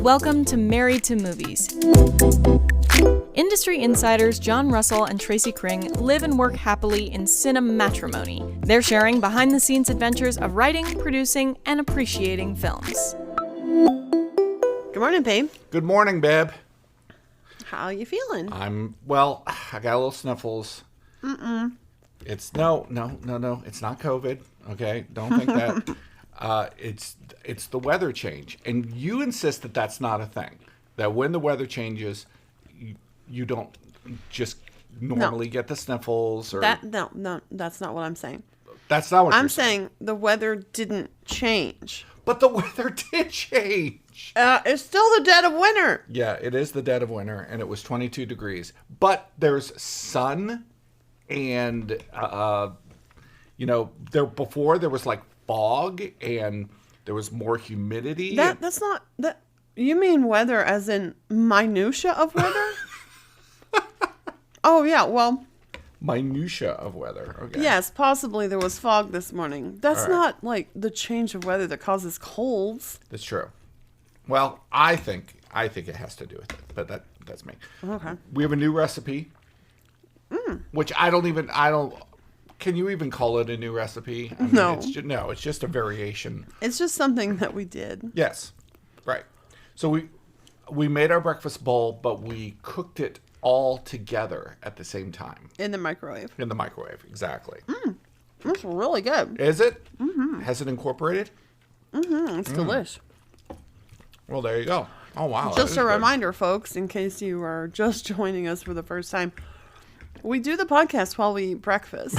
Welcome to Married to Movies. Industry insiders John Russell and Tracy Kring live and work happily in cinematrimony. They're sharing behind-the-scenes adventures of writing, producing, and appreciating films. Good morning, babe. Good morning, babe. How you feeling? I got a little sniffles. It's no. It's not COVID. Okay, don't think that. It's the weather change, and you insist that that's not a thing. That when the weather changes, you don't just normally get the sniffles or No, that's not what I'm saying. That's not what I'm saying. The weather didn't change. But the weather did change. It's still the dead of winter. Yeah, it is the dead of winter, and it was 22 degrees. But there's sun, and there was like fog, and there was more humidity. That's not that. You mean weather as in minutia of weather? Oh yeah, well. Minutia of weather. Okay. Yes, possibly there was fog this morning. That's right. not like the change of weather that causes colds. That's true. Well, I think it has to do with it, but that's me. Okay. We have a new recipe, which I don't. Can you even call it a new recipe? I mean, No. It's just a variation. It's just something that we did. Yes, right. So we made our breakfast bowl, but we cooked it all together at the same time. In the microwave. In the microwave, exactly. It's really good. Is it? Mm-hmm. Has it incorporated? Mm-hmm. It's delish. Well, there you go. Oh, wow. Just a reminder, folks, in case you are just joining us for the first time, we do the podcast while we eat breakfast.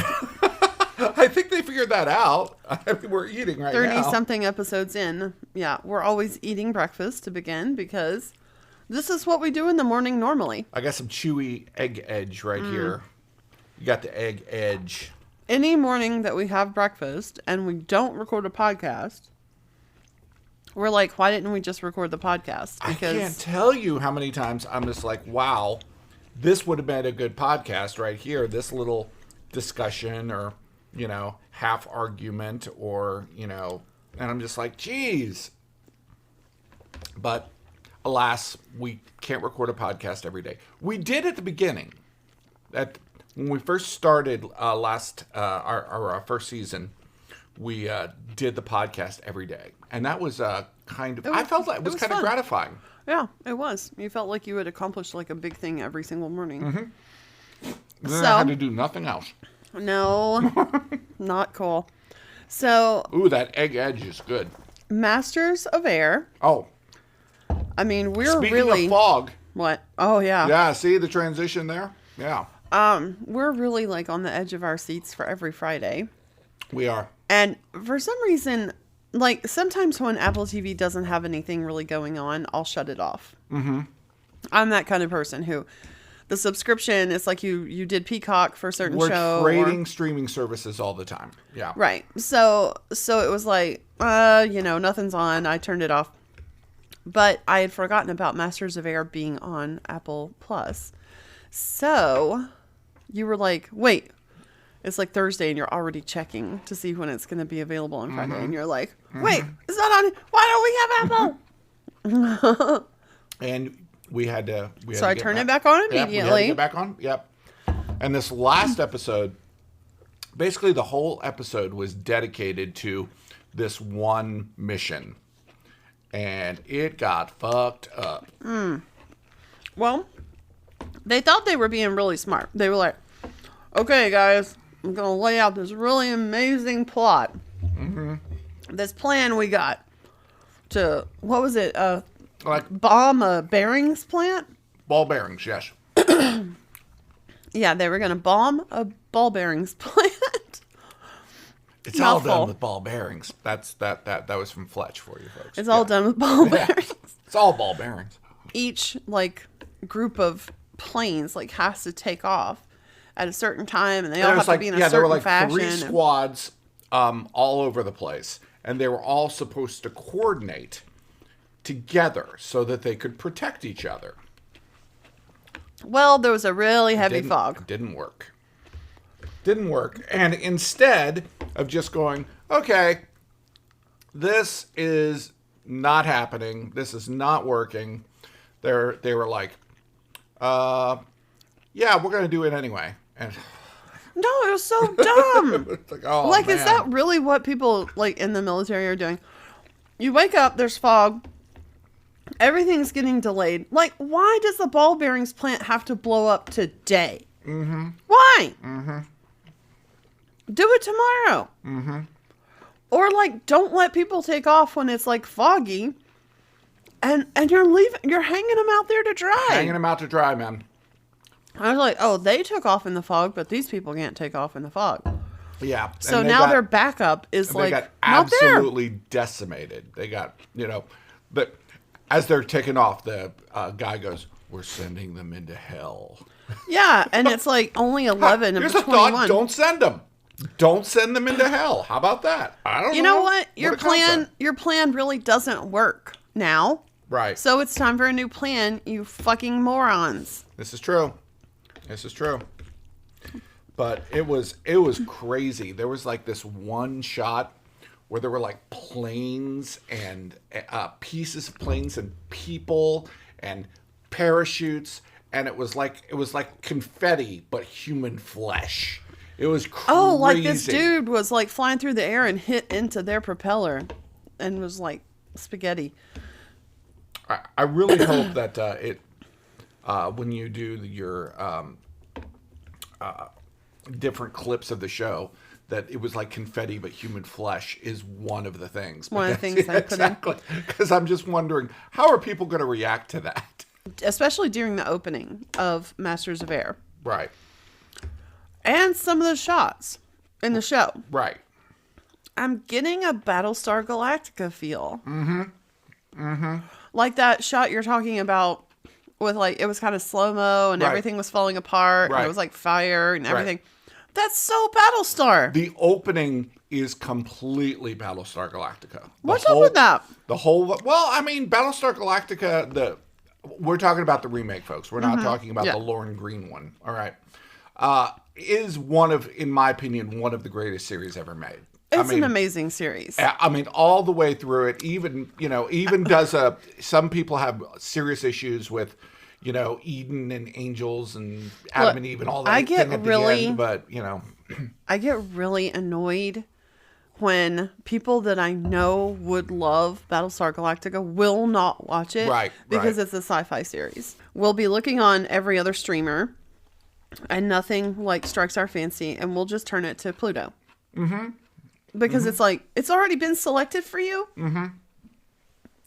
I think they figured that out. I mean, we're eating right now. 30-something episodes in. Yeah, we're always eating breakfast to begin because this is what we do in the morning normally. I got some chewy egg edge right here. You got the egg edge. Any morning that we have breakfast and we don't record a podcast, we're like, why didn't we just record the podcast? Because I can't tell you how many times I'm just like, wow, this would have been a good podcast right here. This little discussion or, half argument or, and I'm just like, geez. But alas, we can't record a podcast every day. We did at the beginning. When we first started our first season, we did the podcast every day. And that was I felt like it was kind of gratifying. Yeah, it was. You felt like you had accomplished like a big thing every single morning. Mm-hmm. Then I had to do nothing else. No, not cool. So. Ooh, that egg edge is good. Masters of Air. Oh. I mean, Speaking of fog. What? Oh, yeah. Yeah, see the transition there? Yeah. We're really like on the edge of our seats for every Friday. We are. And for some reason, like sometimes when Apple TV doesn't have anything really going on, I'll shut it off. Mm-hmm. I'm that kind of person who the subscription is like you did Peacock for a certain show. We're trading streaming services all the time. Yeah. Right. So it was like, nothing's on. I turned it off. But I had forgotten about Masters of Air being on Apple Plus. So you were like, wait, it's like Thursday and you're already checking to see when it's going to be available on Friday. And you're like, wait, it's not on. Why don't we have Apple? And we had to. So I turned it back on immediately. Yeah, we had to get back on. Yep. And this last episode, basically the whole episode was dedicated to this one mission. And it got fucked up. Well, they thought they were being really smart. They were like, okay, guys, I'm going to lay out this really amazing plot. Mm-hmm. This plan we got to, what was it? Bomb a bearings plant? Ball bearings, yes. Yeah, they were going to bomb a ball bearings plant. It's all done with ball bearings. That was from Fletch for you folks. It's all done with ball bearings. It's all ball bearings. Each group of planes has to take off at a certain time, and they all have to be in a certain fashion. There were 3 squads all over the place, and they were all supposed to coordinate together so that they could protect each other. Well, there was a really heavy fog. It didn't work. And instead of just going, okay, this is not happening. This is not working. They were like, yeah, we're going to do it anyway. And no, it was so dumb. it's like, oh, like, man. Is that really what people like in the military are doing? You wake up, there's fog. Everything's getting delayed. Like, why does the ball bearings plant have to blow up today? Mm-hmm. Why? Mm-hmm. Do it tomorrow. Mm-hmm. Or, like, don't let people take off when it's, like, foggy. And you're hanging them out there to dry. Hanging them out to dry, man. I was like, oh, they took off in the fog, but these people can't take off in the fog. Yeah. So now their backup is, like, got not there. absolutely decimated. They got, but as they're taking off, the guy goes, we're sending them into hell. Yeah, and it's, like, only 11 of Here's the a 21. thought, don't send them. Don't send them into hell. How about that? I don't know. You know what? What a concept. Your plan really doesn't work now. Right. So it's time for a new plan, you fucking morons. This is true. But it was crazy. There was like this one shot where there were like planes and pieces of planes and people and parachutes, and it was like confetti but human flesh. It was crazy. Oh, like this dude was like flying through the air and hit into their propeller and was like spaghetti. I really hope that when you do your different clips of the show, that it was like confetti but human flesh is one of the things. One of the things I put in. Exactly. Because I'm just wondering, how are people going to react to that? Especially during the opening of Masters of Air. Right. And some of the shots in the show. Right. I'm getting a Battlestar Galactica feel. Mm-hmm. Mm-hmm. Like that shot you're talking about with like, it was kind of slow-mo and everything was falling apart. Right. And it was like fire and everything. That's so Battlestar. The opening is completely Battlestar Galactica. What's up with that? Well, I mean, Battlestar Galactica, we're talking about the remake, folks. We're not talking about the Lauren Green one. All right. Is in my opinion, one of the greatest series ever made. It's an amazing series. I mean, all the way through it, even does some people have serious issues with, Eden and angels and Adam and Eve and all that. I get really, end, but I get really annoyed when people that I know would love Battlestar Galactica will not watch it. Right. Because it's a sci-fi series. We'll be looking on every other streamer and nothing like strikes our fancy and we'll just turn it to Pluto. Mm-hmm. Because it's like, it's already been selected for you. Mm-hmm.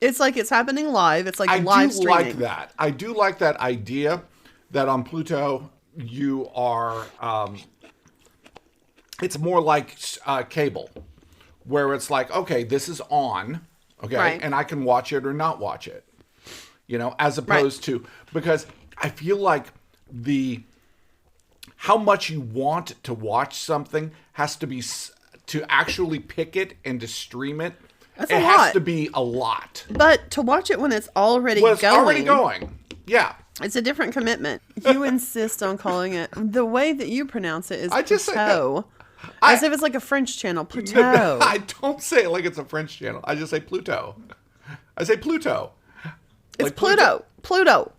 It's like it's happening live. It's like live streaming. I do like that idea that on Pluto you are, it's more like cable, where it's like, okay, this is on, okay, right. and I can watch it or not watch it, as opposed to, because I feel like how much you want to watch something has to be, to actually pick it and to stream it, That's it a has lot. to be a lot. But to watch it when it's already going. Already going. Yeah. It's a different commitment. You insist on calling it. The way that you pronounce it is Pluto. As if it's like a French channel. Pluto. I don't say it like it's a French channel. I just say Pluto. I say Pluto. It's like Pluto. Pluto.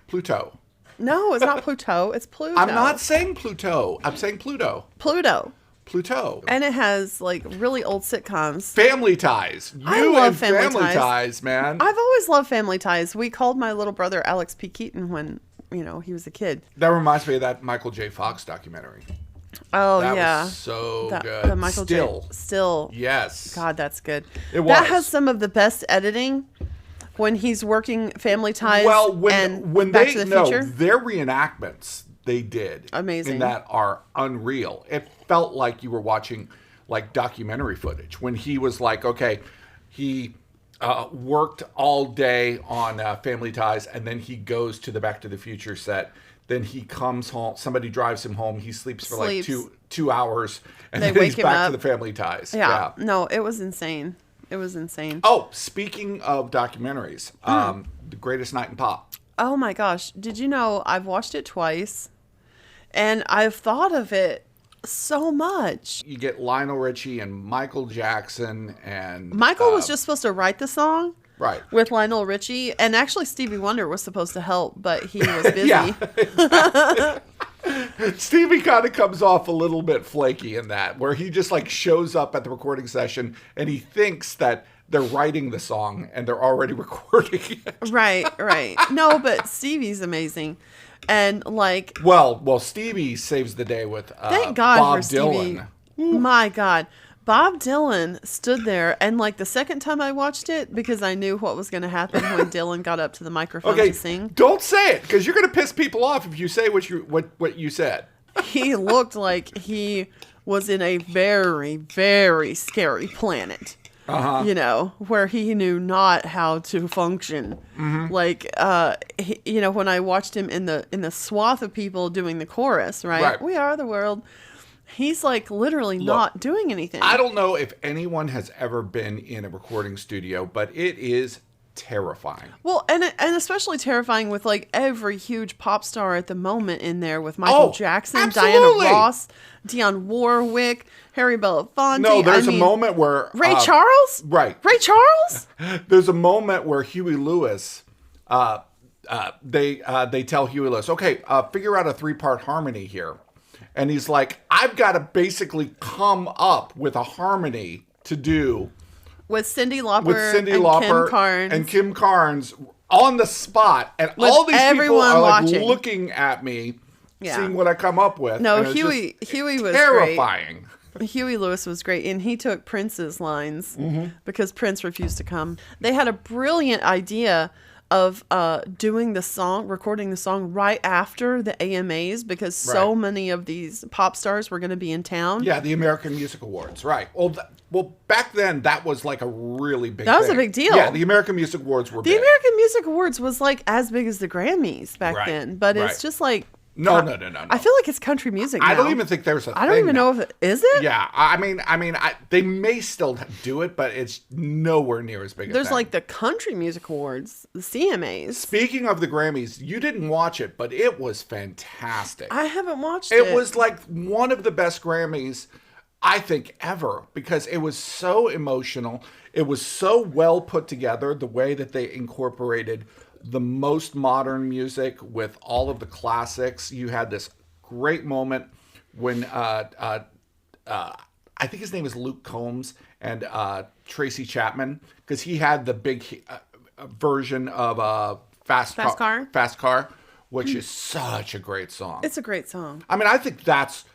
Pluto. No, it's not Pluto. It's Pluto. I'm not saying Pluto. I'm saying Pluto. Pluto. Pluto. And it has like really old sitcoms. Family Ties. I love Family Family Ties, man. I've always loved Family Ties. We called my little brother Alex P. Keaton when, he was a kid. That reminds me of that Michael J. Fox documentary. Oh, that yeah. was so good. The Michael Still. Still. Yes. God, that's good. It was. That has some of the best editing when he's working Family Ties when Back to the Future. Their reenactments they did amazing in that are unreal. It felt like you were watching like documentary footage when he was like, okay, he worked all day on Family Ties and then he goes to the Back to the Future set. Then he comes home. Somebody drives him home. He sleeps for like two hours, and they then wake he's him back up. to the Family Ties. Yeah. No, it was insane. It was insane. Oh, speaking of documentaries, The Greatest Night in Pop. Oh my gosh! Did you know I've watched it twice, and I've thought of it so much. You get Lionel Richie and Michael Jackson and Michael was just supposed to write the song. right With Lionel Richie, and actually Stevie Wonder was supposed to help, but he was busy. Yeah, exactly. Stevie kind of comes off a little bit flaky in that, where he just like shows up at the recording session and he thinks that they're writing the song and they're already recording it. Right. No, but Stevie's amazing. And like, Well, Stevie saves the day with thank God Bob for Stevie. Dylan. My God. Bob Dylan stood there, and like the second time I watched it, because I knew what was going to happen when Dylan got up to the microphone Okay, to sing. don't say it, because you're going to piss people off if you say what you said. He looked like he was in a very, very scary planet. You know, where he knew not how to function. Like, you know, when I watched him in the swath of people doing the chorus, right? We are the world. He's like literally not doing anything. I don't know if anyone has ever been in a recording studio, but it is terrifying. Well, and especially terrifying with like every huge pop star at the moment in there with Michael Jackson, absolutely. Diana Ross, Dionne Warwick, Harry Belafonte. No, there's a moment where Ray Charles? Right. Ray Charles? There's a moment where Huey Lewis, they tell Huey Lewis, okay, figure out a 3-part harmony here. And he's like, I've got to basically come up with a harmony to do With Cyndi Lauper, Kim Carnes. and Kim Carnes on the spot. And With all these people everyone are like watching. looking at me, Yeah. seeing what I come up with. No, and it's Huey was terrifying. great. Huey Lewis was great, and he took Prince's lines Mm-hmm. because Prince refused to come. They had a brilliant idea of doing the song, recording the song right after the AMAs, because so Right. many of these pop stars were going to be in town. Yeah, the American Music Awards, right. Well, back then, that was like a really big That was a thing. big deal. Yeah, the American Music Awards were The big. American Music Awards was like as big as the Grammys back Right, then, but right. it's just like No. I feel like it's country music now. I don't even think there's a thing I don't even now. know if it is it. Yeah, I mean, they may still do it, but it's nowhere near as big. There's a thing. like the Country Music Awards, the CMAs. Speaking of the Grammys, you didn't watch it, but it was fantastic. I haven't watched it. It was like one of the best Grammys, I think, ever, because it was so emotional. It was so well put together, the way that they incorporated the most modern music with all of the classics. You had this great moment when I think his name is Luke Combs and Tracy Chapman, because he had the big version of Fast Car, which is such a great song. It's a great song. I mean, I think that's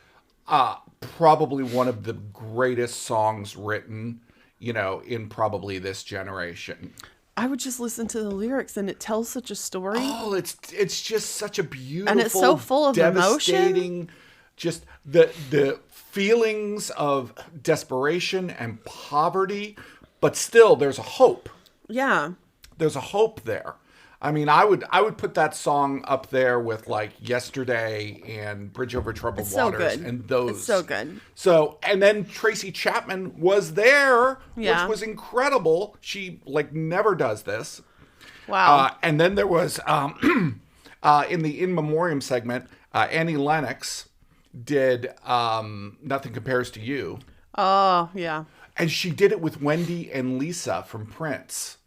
probably one of the greatest songs written, in probably this generation. I would just listen to the lyrics, and it tells such a story. Oh, it's just such a beautiful, and it's so full of devastating, emotion. Just the feelings of desperation and poverty, but still there's a hope. Yeah. There's a hope there. I mean, I would put that song up there with like Yesterday and Bridge Over Troubled Waters and those. It's so good. So, and then Tracy Chapman was there, Yeah. which was incredible. She like never does this. Wow. And then there was in the In Memoriam segment, Annie Lennox did Nothing Compares to You. Oh, yeah. And she did it with Wendy and Lisa from Prince.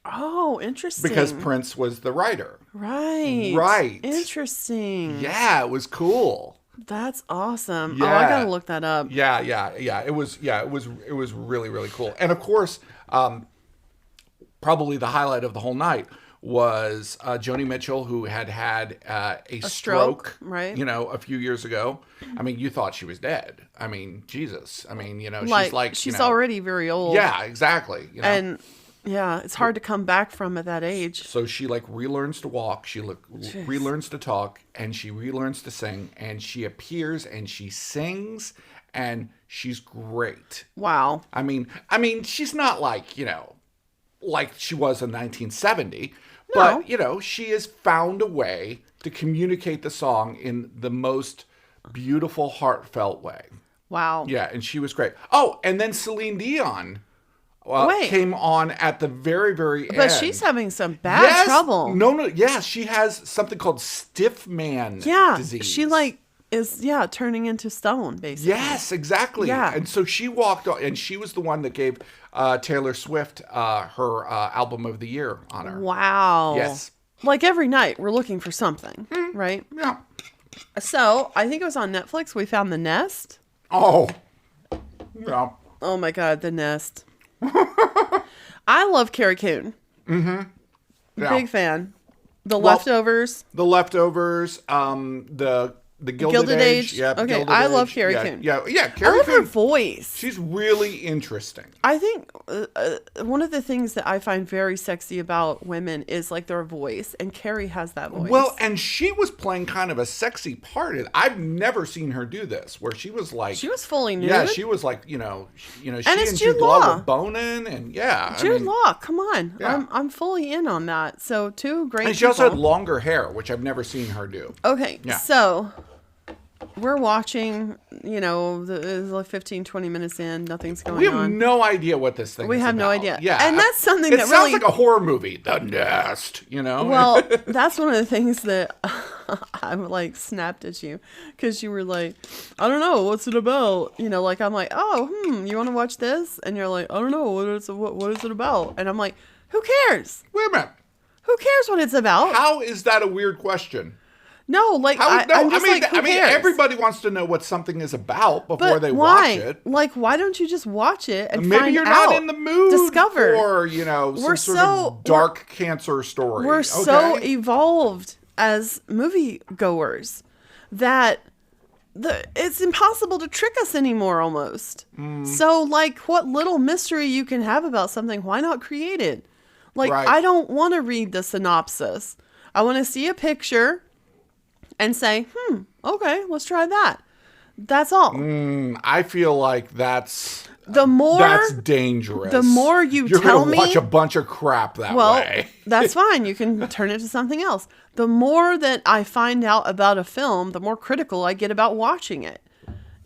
Oh, interesting. Because Prince was the writer. Right. Right. Interesting. Yeah, it was cool. That's awesome. Yeah. Oh, I gotta look that up. Yeah. It was really, really cool. And of course, probably the highlight of the whole night was Joni Mitchell, who had a stroke, right? A few years ago. I mean, you thought she was dead. I mean, Jesus. I mean, she's already very old. Yeah, exactly. And yeah, it's hard to come back from at that age. So she relearns to walk, she relearns to talk, and she relearns to sing, and she appears and she sings, and she's great. Wow. I mean, she's not like she was in 1970, No. but she has found a way to communicate the song in the most beautiful, heartfelt way. Wow. Yeah, and she was great. Oh, and then Celine Dion came on at the very, very end. But she's having some bad trouble. No. Yeah, she has something called stiff man disease. She is turning into stone, basically. Yes, exactly. Yeah. And so she walked on, and she was the one that gave Taylor Swift her album of the year honor. Wow. Yes. Like every night, we're looking for something, right? Yeah. So I think it was on Netflix. We found The Nest. Oh. Yeah. Oh my God, The Nest. I love Carrie Coon. Mm-hmm. Yeah. Big fan. The Leftovers. The Leftovers. The Gilded Age. Yeah, okay, Gilded I love Carrie Coon. Yeah. I Carrie love her Coon. voice. She's really interesting. I think one of the things that I find very sexy about women is like their voice, and Carrie has that voice. Well, and she was playing kind of a sexy part. I've never seen her do this, where she was like, she was fully nude. Yeah, she was like, she and it's Jude Jude Law Law were boning, and Jude Law, come on, Yeah. I'm fully in on that. So two great. And she also had longer hair, which I've never seen her do. Okay, Yeah. so we're watching, it's like 15, 20 minutes in, nothing's going on. We have no idea what this thing is. We have no about. idea. Yeah. And that's something it that sounds really... like a horror movie. The Nest, Well, that's one of the things that I like snapped at you, because you were like, I don't know, what's it about? Like I'm like, oh, you want to watch this? And you're like, I don't know, what is it about? And I'm like, who cares? Wait a minute. Who cares what it's about? How is that a weird question? No, like, I who mean, cares? everybody wants to know what something is about before But they why? watch it. Like, why don't you just watch it and Maybe find you're out? not in the mood Discover. for, some sort of dark cancer story. We're so evolved as movie goers that it's impossible to trick us anymore almost. So, like, what little mystery you can have about something, why not create it? Like, Right. I don't want to read the synopsis. I want to see a picture and say, okay, let's try that. That's all. I feel like that's dangerous. The more you're tell me, watch a bunch of crap that way. That's fine. You can turn it to something else. The more that I find out about a film, the more critical I get about watching it.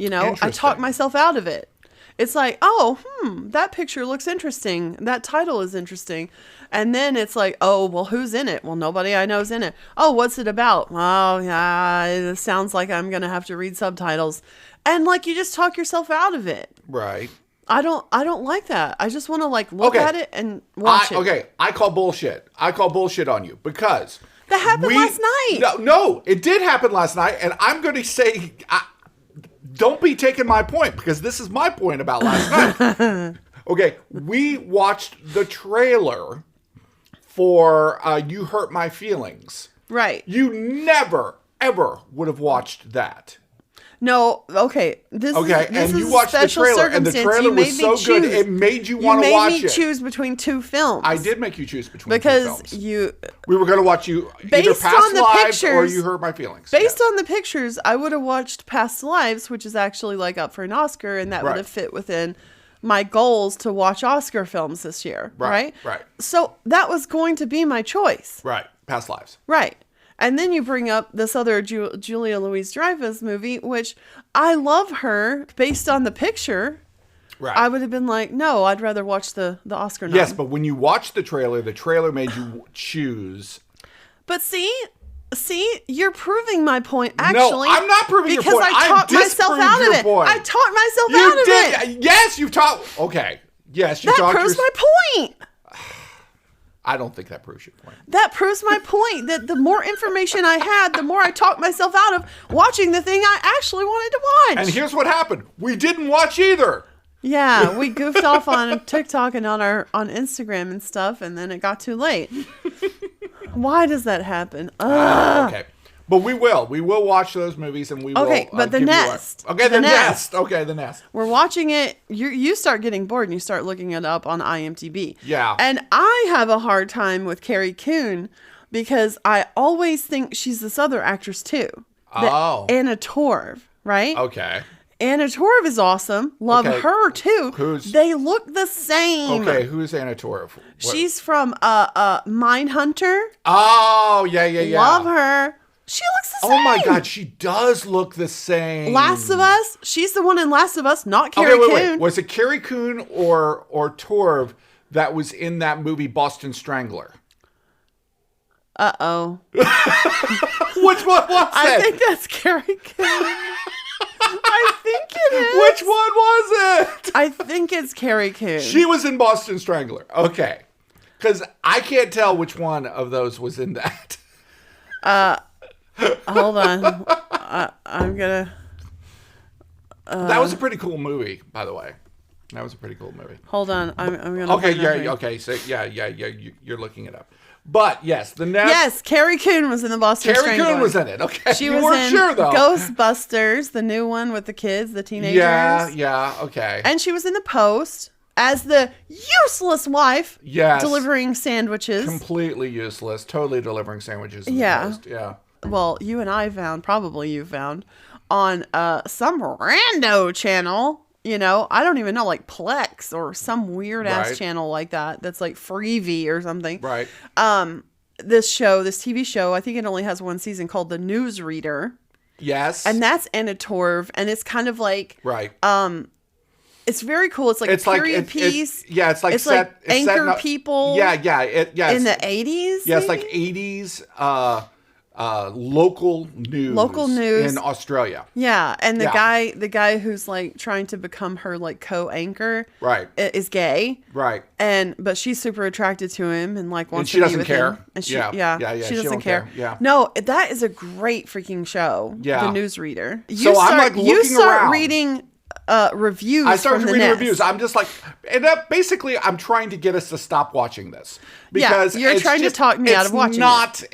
I talk myself out of it. It's like, that picture looks interesting. That title is interesting. And then it's like, oh, well, who's in it? Well, nobody I know is in it. Oh, what's it about? Oh, yeah, it sounds like I'm going to have to read subtitles. And like, you just talk yourself out of it. Right. I don't like that. I just want to like look at it and watch it. Okay, I call bullshit. I call bullshit on you because that happened last night. No, it did happen last night, and I'm going to say, don't be taking my point, because this is my point about last night. Okay, we watched the trailer for You Hurt My Feelings. Right. You never, ever would have watched that. No, okay. This and is you watched the trailer, and the trailer was so good, it made you want to watch it. You made me choose between two films. I did make you choose between because two films. Because we were going to watch you either Past Lives or You Hurt My Feelings. Based on the pictures, I would have watched Past Lives, which is actually like up for an Oscar, and that would have fit within my goals to watch Oscar films this year. Right. So that was going to be my choice. Right. Past Lives. Right. And then you bring up this other Julia Louis-Dreyfus movie, which I love her based on the picture. Right. I would have been like, no, I'd rather watch the Oscar nom. Yes, but when you watch the trailer made you choose. But see, you're proving my point, actually. No, I'm not proving your point. Because I talked myself out of it. Point. I talked myself out of it. Yes, you've talked. Okay. Yes, you talked. That proves my point. I don't think that proves your point. That proves my point, that the more information I had, the more I talked myself out of watching the thing I actually wanted to watch. And here's what happened. We didn't watch either. Yeah, we goofed off on TikTok and on Instagram and stuff, and then it got too late. Why does that happen? Okay. But we will. We will watch those movies, and we will. Okay, but The Nest. Okay, The Nest. Okay, The Nest. We're watching it. You start getting bored, and you start looking it up on IMDb. Yeah. And I have a hard time with Carrie Coon because I always think she's this other actress too. Anna Torv, right? Okay. Anna Torv is awesome. Love her too. They look the same. Okay, who's Anna Torv? She's from Mindhunter. Oh, yeah. Love her. She looks the same. Oh my God, she does look the same. Last of Us. She's the one in Last of Us, not Carrie Coon. Wait. Was it Carrie Coon or Torv that was in that movie Boston Strangler? Uh-oh. Which one was it? I think that's Carrie Coon. I think it is. Which one was it? I think it's Carrie Coon. She was in Boston Strangler. Okay. Because I can't tell which one of those was in that. Hold on. I'm gonna... that was a pretty cool movie, by the way. That was a pretty cool movie. Hold on. I'm gonna... Okay, yeah, okay. So, yeah, you're looking it up. But, yes, the next... Yes, Carrie Coon was in the Boston Carrie Strangler. Coon was in it. Okay, She you was weren't in sure, though. Ghostbusters, the new one with the kids, the teenagers. Yeah, okay. And she was in The Post as the useless wife. Yes. Delivering sandwiches. Completely useless. Totally delivering sandwiches in the Post. Yeah. Well, you and I found, probably you found, on some rando channel, you know, I don't even know, like Plex or some weird ass channel like that. That's like Freevee or something. Right. This TV show, I think it only has one season, called The Newsreader. Yes. And that's Anna Torv, and it's kind of like... Right. It's very cool. It's like a period piece. It's like anchor people. Yeah. In the 80s. Yeah, it's like 80s local news in Australia. Yeah, and the guy who's like trying to become her like co-anchor, is gay, but she's super attracted to him and like wants to be with him. And she doesn't care. She doesn't care. Yeah. No, that is a great freaking show. Yeah. The Newsreader. I'm like looking you start around. reading reviews. I started from reading the reviews. I'm just like, and basically, I'm trying to get us to stop watching this because you're trying to talk me out of watching it.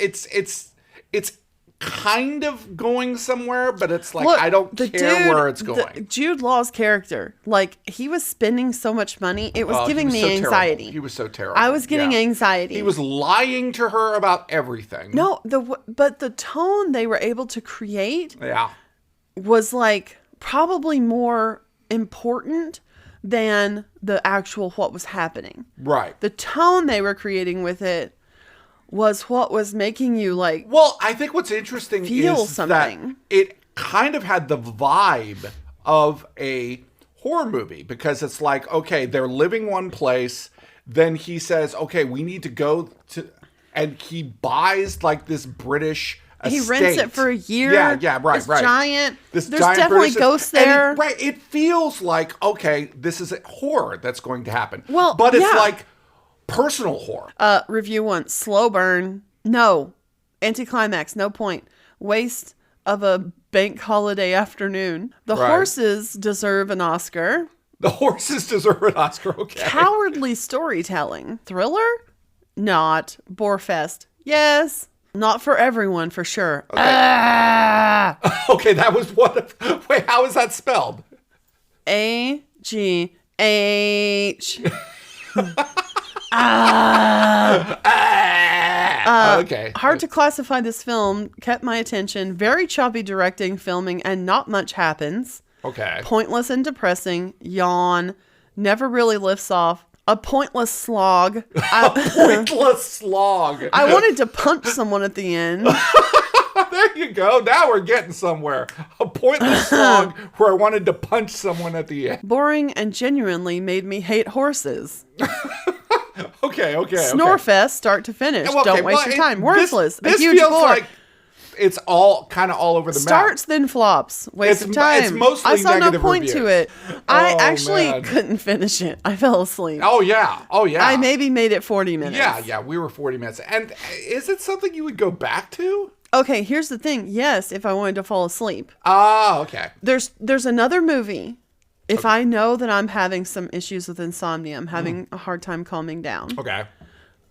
It's kind of going somewhere, but it's like, I don't care where it's going. Jude Law's character, like, he was spending so much money, it was giving me anxiety. Terrible. He was so terrible. I was getting anxiety. He was lying to her about everything. No, but the tone they were able to create was like probably more important than the actual what was happening. Right. The tone they were creating with it was what was making you like... Well, I think what's interesting is that it kind of had the vibe of a horror movie, because it's like, okay, they're living one place, then he says, okay, we need to go to... And he buys like this British estate. He rents it for a year. Yeah, right. There's giant definitely British ghosts there. And it feels like, okay, this is a horror that's going to happen. Well, but it's like personal horror. Review 1, slow burn. No. Anticlimax, no point. Waste of a bank holiday afternoon. The horses deserve an Oscar. The horses deserve an Oscar, okay. Cowardly storytelling. Thriller? Not. Borefest? Yes. Not for everyone, for sure. Okay, okay, that was what... Wait, how is that spelled? A-G-H... Okay. Hard to classify this film. Kept my attention. Very choppy directing, filming, and not much happens. Okay. Pointless and depressing. Yawn. Never really lifts off. A pointless slog. Pointless slog. I wanted to punch someone at the end. There you go. Now we're getting somewhere. A pointless slog where I wanted to punch someone at the end. Boring and genuinely made me hate horses. Okay. Snorefest, start to finish. Okay, don't waste your time. Worthless. This a huge feels bore. like it's all kind of all over the map. Starts, then flops. Waste of time. It's mostly I saw no negative point reviews. to it. I actually man. couldn't finish it. I fell asleep. Oh, yeah. I maybe made it 40 minutes. Yeah. We were 40 minutes. And is it something you would go back to? Okay, here's the thing. Yes, if I wanted to fall asleep. Ah, okay. There's another movie. If I know that I'm having some issues with insomnia, I'm having a hard time calming down. Okay.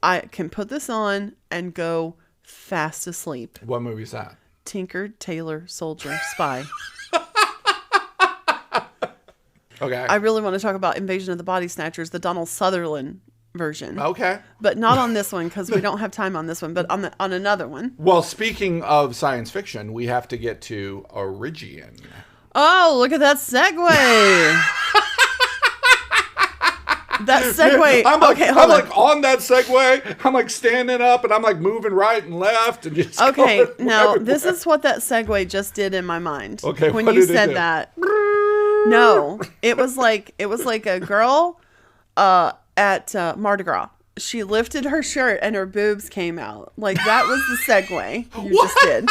I can put this on and go fast asleep. What movie is that? Tinker, Tailor, Soldier, Spy. Okay. I really want to talk about Invasion of the Body Snatchers, the Donald Sutherland version. Okay. But not on this one, because we don't have time on this one, but on another one. Well, speaking of science fiction, we have to get to Origian. Oh, look at that segue. That segue. I'm hold on. On that segue. I'm like standing up and I'm like moving right and left and just Okay, going now everywhere. this is what that segue just did in my mind. Okay, when what you did it said do? that. No, it was like a girl at Mardi Gras. she lifted her shirt and her boobs came out. Like, that was the segue you just did.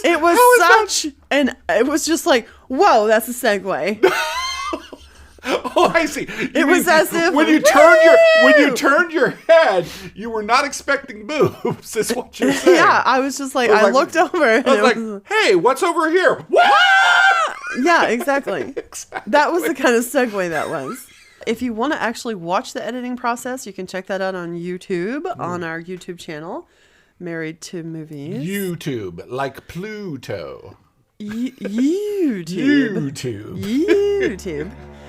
It was just like, whoa, that's a segue. Oh, I see. It was as if when you turned your head, you were not expecting boobs. Is what you're saying? Yeah, I was just like, I looked over. And I was like, hey, what's over here? Yeah, exactly. That was the kind of segue that was. If you want to actually watch the editing process, you can check that out on YouTube, on our YouTube channel, Married to Movies. YouTube, like Pluto. YouTube.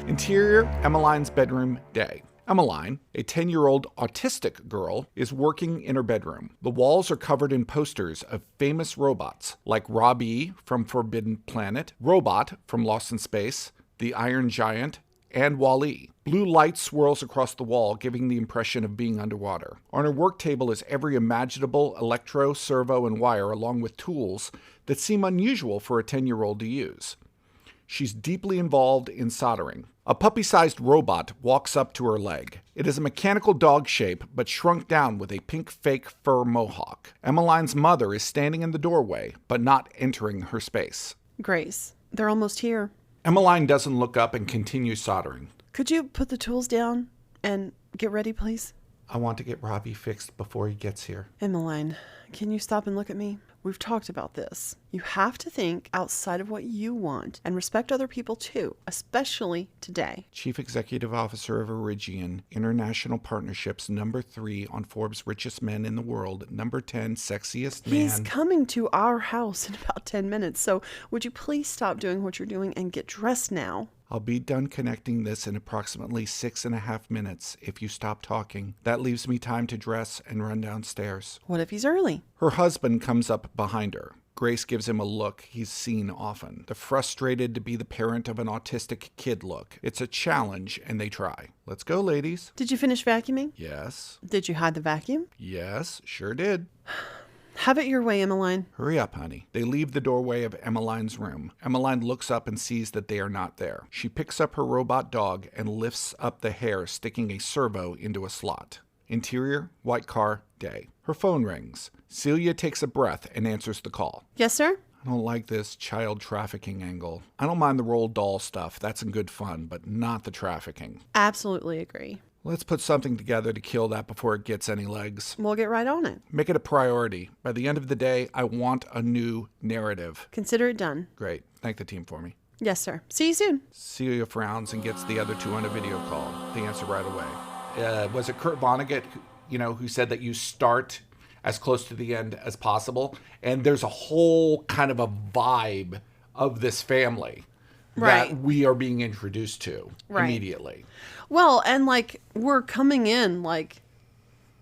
Interior, Emmeline's bedroom day. Emmeline, a 10-year-old autistic girl, is working in her bedroom. The walls are covered in posters of famous robots, like Robbie from Forbidden Planet, Robot from Lost in Space, The Iron Giant, and Wall-E. Blue light swirls across the wall, giving the impression of being underwater. On her work table is every imaginable electro, servo, and wire, along with tools that seem unusual for a 10-year-old to use. She's deeply involved in soldering. A puppy-sized robot walks up to her leg. It is a mechanical dog shape, but shrunk down with a pink fake fur mohawk. Emmeline's mother is standing in the doorway, but not entering her space. Grace, they're almost here. Emmeline doesn't look up and continues soldering. Could you put the tools down and get ready, please? I want to get Robbie fixed before he gets here. Emmeline, can you stop and look at me? We've talked about this. You have to think outside of what you want and respect other people too, especially today. Chief Executive Officer of Irigian, International Partnerships, number 3 on Forbes' richest men in the world, number 10 sexiest man. He's coming to our house in about 10 minutes, so would you please stop doing what you're doing and get dressed now? I'll be done connecting this in approximately 6.5 minutes if you stop talking. That leaves me time to dress and run downstairs. What if he's early? Her husband comes up behind her. Grace gives him a look he's seen often. The frustrated to be the parent of an autistic kid look. It's a challenge, and they try. Let's go, ladies. Did you finish vacuuming? Yes. Did you hide the vacuum? Yes, sure did. Have it your way, Emmeline. Hurry up, honey. They leave the doorway of Emmeline's room. Emmeline looks up and sees that they are not there. She picks up her robot dog and lifts up the hair, sticking a servo into a slot. Interior, white car, day. Her phone rings. Celia takes a breath and answers the call. Yes, sir? I don't like this child trafficking angle. I don't mind the Roald Dahl stuff. That's in good fun, but not the trafficking. Absolutely agree. Let's put something together to kill that before it gets any legs. We'll get right on it. Make it a priority. By the end of the day, I want a new narrative. Consider it done. Great. Thank the team for me. Yes, sir. See you soon. Celia frowns and gets the other two on a video call. They answer right away. Was it Kurt Vonnegut, who said that you start as close to the end as possible? And there's a whole kind of a vibe of this family that we are being introduced to immediately. Well, and we're coming in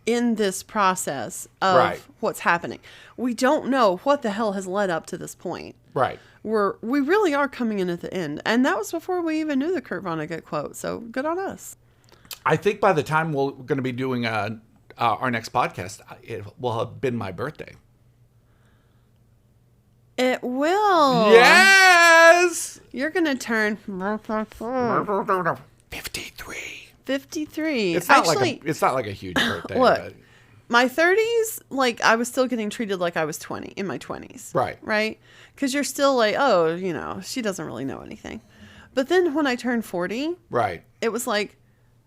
in this process of what's happening. We don't know what the hell has led up to this point. Right. We really are coming in at the end. And that was before we even knew the Kurt Vonnegut quote. So good on us. I think by the time we're going to be doing our next podcast, it will have been my birthday. It will. Yes! You're going to turn 53. 53. It's not like a huge birthday. Look, but... my 30s, I was still getting treated like I was 20 in my 20s. Right. Right? Because you're still she doesn't really know anything. But then when I turned 40, right, it was like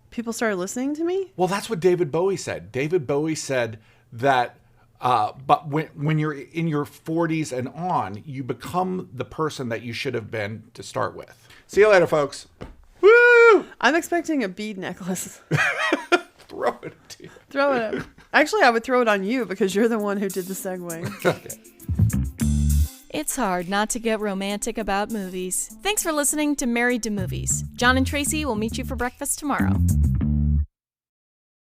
people started listening to me. Well, that's what David Bowie said. David Bowie said that but when you're in your 40s and on, you become the person that you should have been to start with. See you later, folks. Woo! I'm expecting a bead necklace. Throw it to you. Throw it up. Actually, I would throw it on you because you're the one who did the segue. Okay. It's hard not to get romantic about movies. Thanks for listening to Married to Movies. Jon and Tracy will meet you for breakfast tomorrow.